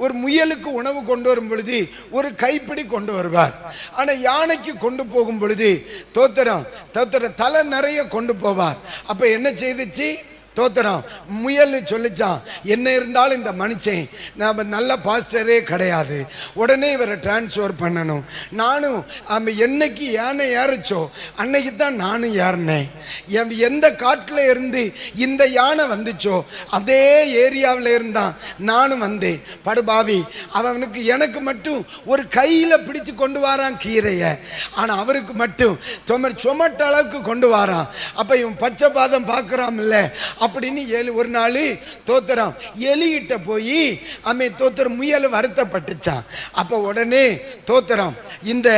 ஒரு முயலுக்கு உணவு கொண்டு வரும் பொழுது ஒரு கைப்பிடி கொண்டு வருவார். ஆனா யானைக்கு கொண்டு போகும் பொழுது தோத்திரம் தலை நிறைய கொண்டு போவார். அப்ப என்ன செய்துச்சு? தோத்திரம் முயல் சொல்லிச்சான், என்ன இருந்தாலும் இந்த மனுஷன் நாம நல்ல பாஸ்டரே கிடையாது, உடனே இவரை டிரான்ஸ்ஃபர் பண்ணணும். நானும் என்னைக்கு யானை ஏறிச்சோ அன்னைக்கு தான் நானும் ஏறினேன். எந்த காட்டில் இருந்து இந்த யானை வந்துச்சோ அதே ஏரியாவில் இருந்தான் நானும் வந்தேன். படுபாவி, அவனுக்கு எனக்கு மட்டும் ஒரு கையில் பிடிச்சு கொண்டு வரான் கீரையை, ஆனால் அவருக்கு மட்டும் சொமட்ட அளவுக்கு கொண்டு வரான். அப்போ இவன் பச்சை பாதம் பார்க்குறான் இல்லை அப்படின்னு ஒரு நாள் தோத்திரம் எலிகிட்ட போய் தோத்திரம் முயல் வருத்தப்பட்டுச்சான். அப்ப உடனே தோத்திரம் இந்த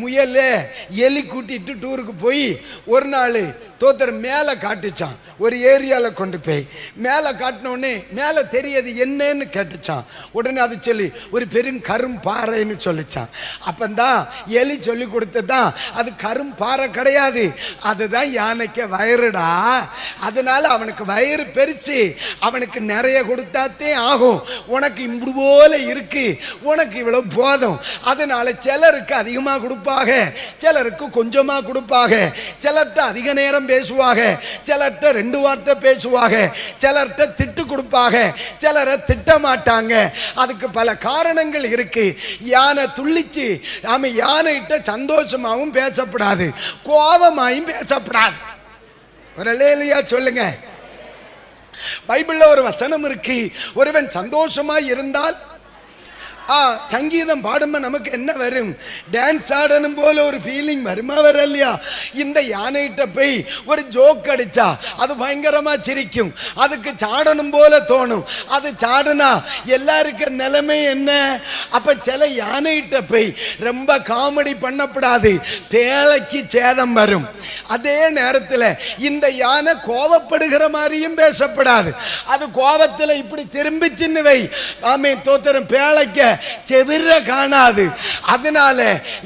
முயல எலி கூட்டிட்டு டூருக்கு போய் ஒரு நாள் தோத்திரம் மேல காட்டுச்சான். ஒரு ஏரியால கொண்டு போய் மேல காட்டினோடனே மேல தெரியாது என்னன்னு கேட்டுச்சான். உடனே அது சொல்லி ஒரு பெரும் கரும் பாறைன்னு சொல்லிச்சான். அப்பந்தான் எலி சொல்லி கொடுத்ததான் அது கரும் பாறை கிடையாது, அதுதான் யானைக்கு வயிறுடா. அதனால அவனுக்கு வயிறு பெருசு, அவனுக்கு நிறைய கொடுத்தாத்தே ஆகும். உனக்கு இப்படி போல இருக்கு, உனக்கு இவ்வளவு போதும். அதனால சிலருக்கு அதிகமாக கொடுப்பாங்க, சிலருக்கு கொஞ்சமா கொடுப்பாங்க. சிலர்கிட்ட அதிக நேரம் பேசுவாங்க, சிலர்கிட்ட 2 வார்த்தை பேசுவாங்க, சிலர்கிட்ட திட்டு கொடுப்பாங்க, சிலரை திட்ட மாட்டாங்க. அதுக்கு பல காரணங்கள் இருக்கு. யானை துள்ளிச்சு யானைகிட்ட சந்தோஷமாவும் பேசப்படாது, கோபமாயும் பேசப்படாது. ஒரு அல்லேலூயா சொல்லுங்க. பைபிள்ல ஒரு வசனம் இருக்கு, ஒருவன் சந்தோஷமா இருந்தால் சங்கீதம் பாடும்போது நமக்கு என்ன வரும்? டான்ஸ் ஆடணும் போல ஒரு ஃபீலிங் வருமா வரலையா? இந்த யானைகிட்ட போய் ஒரு ஜோக் அடிச்சா அது பயங்கரமா சிரிக்கும், அதுக்கு சாடணும் போல தோணும். அது சாடுனா எல்லாருக்கும் நிலைமை என்ன? அப்ப சில யானைகிட்ட போய் ரொம்ப காமெடி பண்ணப்படாது, பேழைக்கு சேதம் வரும். அதே நேரத்தில் இந்த யானை கோபப்படுகிற மாதிரியும் பேசப்படாது. அது கோபத்தில் இப்படி திரும்பிச்சின்னு வை, தோத்திரம் பேழைக்க செவிர காணாது. அதனால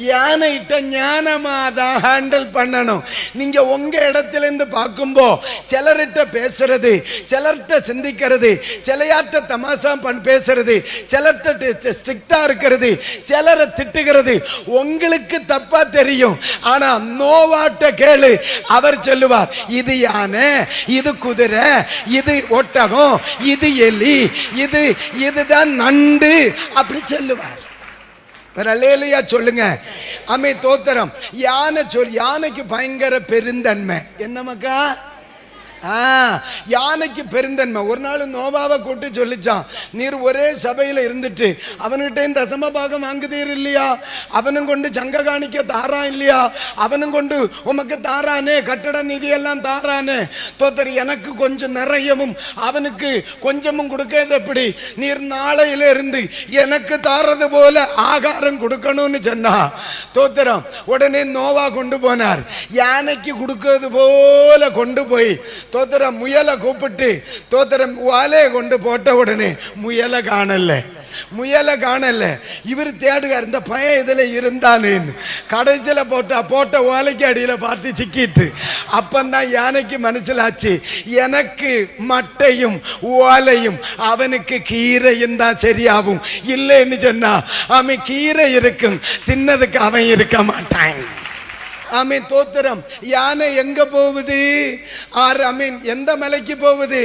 யானைகிட்ட ஞானமாதான் ஹேண்டில் பண்ணணும். நீங்க உங்க இடத்துல இருந்து பார்க்கும்போ சிலர்கிட்ட பேசுறது, சிலர்கிட்ட சிந்திக்கிறது, சிலையாட்ட தமாசா பேசுறது, சிலர்கிட்ட ஸ்ட்ரிக்டா இருக்கிறது, சிலரை திட்டுகிறது உங்களுக்கு தப்பா தெரியும். ஆனா நோவாட்ட கேளு, அவர் சொல்லுவார் இது யானை, இது குதிரை, இது ஒட்டகம், இது எலி, இதுதான் நண்டு அப்படி சொல்லுவார். அல்லேலூயா சொல்லுங்க. தோத்திரம் யானைக்கு பயங்கர பெருந்தன்மை. என்ன மக்கா? யானைக்கு பெருந்தன்மை. ஒரு நாள் நோவாவை கூட்டு சொல்லிச்சான், நீர் ஒரே சபையில் இருந்துட்டு அவன்கிட்ட தசம பாகம் வாங்குதீர் இல்லையா, அவனும் கொண்டு சங்க காணிக்க தாரா இல்லையா, அவனும் கொண்டு உமக்கு தாரானே, கட்டட நிதி எல்லாம் தாரானே, தோத்தர் எனக்கு கொஞ்சம் நிறையவும் அவனுக்கு கொஞ்சமும் கொடுக்கிறது எப்படி? நீர் நாளையில இருந்து எனக்கு தாரது போல ஆகாரம் கொடுக்கணும்னு சொன்னா தோத்திரம். உடனே நோவா கொண்டு போனார், யானைக்கு கொடுக்கிறது போல கொண்டு போய் தோத்திரம் முயலை கூப்பிட்டு தோத்திரம் வாலையை கொண்டு போட்ட உடனே முயலை காணல. இவர் தேடுகார், இந்த பையன் இதுல இருந்தானேன்னு. கடைசியில போட்ட ஓலைக்கு அடியில பார்த்து சிக்கிட்டு அப்பந்தான் யானைக்கு மனசிலாச்சு, எனக்கு மட்டையும் ஓலையும் அவனுக்கு கீரையும் தான் சரியாகும். இல்லைன்னு சொன்னா அவன் கீரை இருக்கும், தின்னதுக்கு அவன் இருக்க மாட்டான். தோத்திரம் யானை எங்க போகுது? எந்த மலைக்கு போகுது?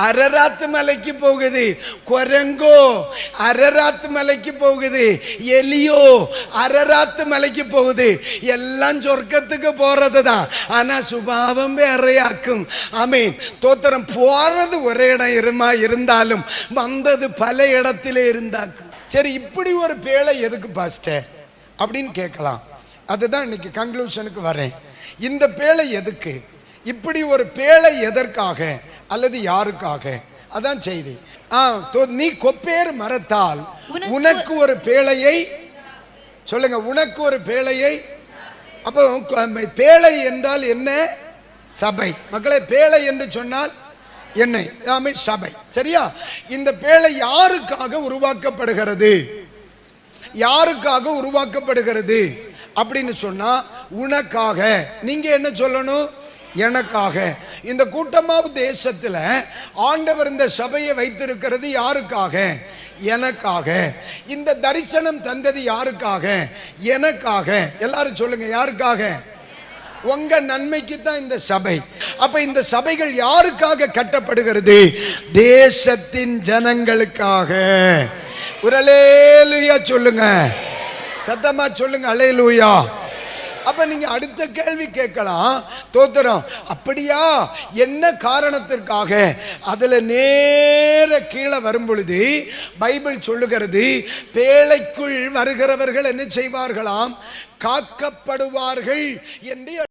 அரராத்து மலைக்கு போகுது. குரங்கோ அரராத்து மலைக்கு போகுது, எலியோ அரராத்து மலைக்கு போகுது. எல்லாம் சொர்க்கத்துக்கு போறதுதான், ஆனா சுபாவம் வேறையாக்கும். தோத்திரம் போறது ஒரே இடம் இருந்தாலும் வந்தது பல இடத்திலே இருந்தாக்கும். சரி, இப்படி ஒரு பேழை எதுக்கு பாஸ்டர் அப்படின்னு கேட்கலாம். அதுதான் இன்னைக்கு கன்க்ளூஷனுக்கு வரேன். இந்த பேழை எதுக்கு? இப்படி ஒரு பேழை எதற்காக அல்லது யாருக்காக? அதான் செய்தி. நீ கொப்பேர் மரத்தால் உனக்கு ஒரு பேழையை சொல்லுங்க, உனக்கு ஒரு பேழையை. அப்போ பேழை என்றால் என்ன? சபை. மக்களை, பேழை என்று சொன்னால் என்ன? சபை. சரியா? இந்த பேழை யாருக்காக உருவாக்கப்படுகிறது? யாருக்காக உருவாக்கப்படுகிறது அப்படின்னு சொன்னா உனக்காக. நீங்க என்ன சொல்லணும்? எனக்காக. இந்த கூட்டமாவு தேசத்துல ஆண்டவர் இந்த சபையை வைத்திருக்கிறது யாருக்காக? எனக்காக. இந்த தரிசனம் தந்தது யாருக்காக? எனக்காக. எல்லாரும் சொல்லுங்க, யாருக்காக? உங்க நன்மைக்கு தான் இந்த சபை. அப்ப இந்த சபைகள் யாருக்காக கட்டப்படுகிறது? தேசத்தின் ஜனங்களுக்காக. ஒரு அல்லேலூயா சொல்லுங்க, சத்தமா சொல்லுங்க, அல்லேலூயா. அப்ப நீங்க அடுத்த கேள்வி கேட்கலாம், தோத்திரம் அப்படியா, என்ன காரணத்திற்காக? அதுல நேர கீழே வரும் பொழுது பைபிள் சொல்லுகிறது, பேழைக்குள் வருகிறவர்கள் என்ன செய்வார்களாம்? காக்கப்படுவார்கள் என்று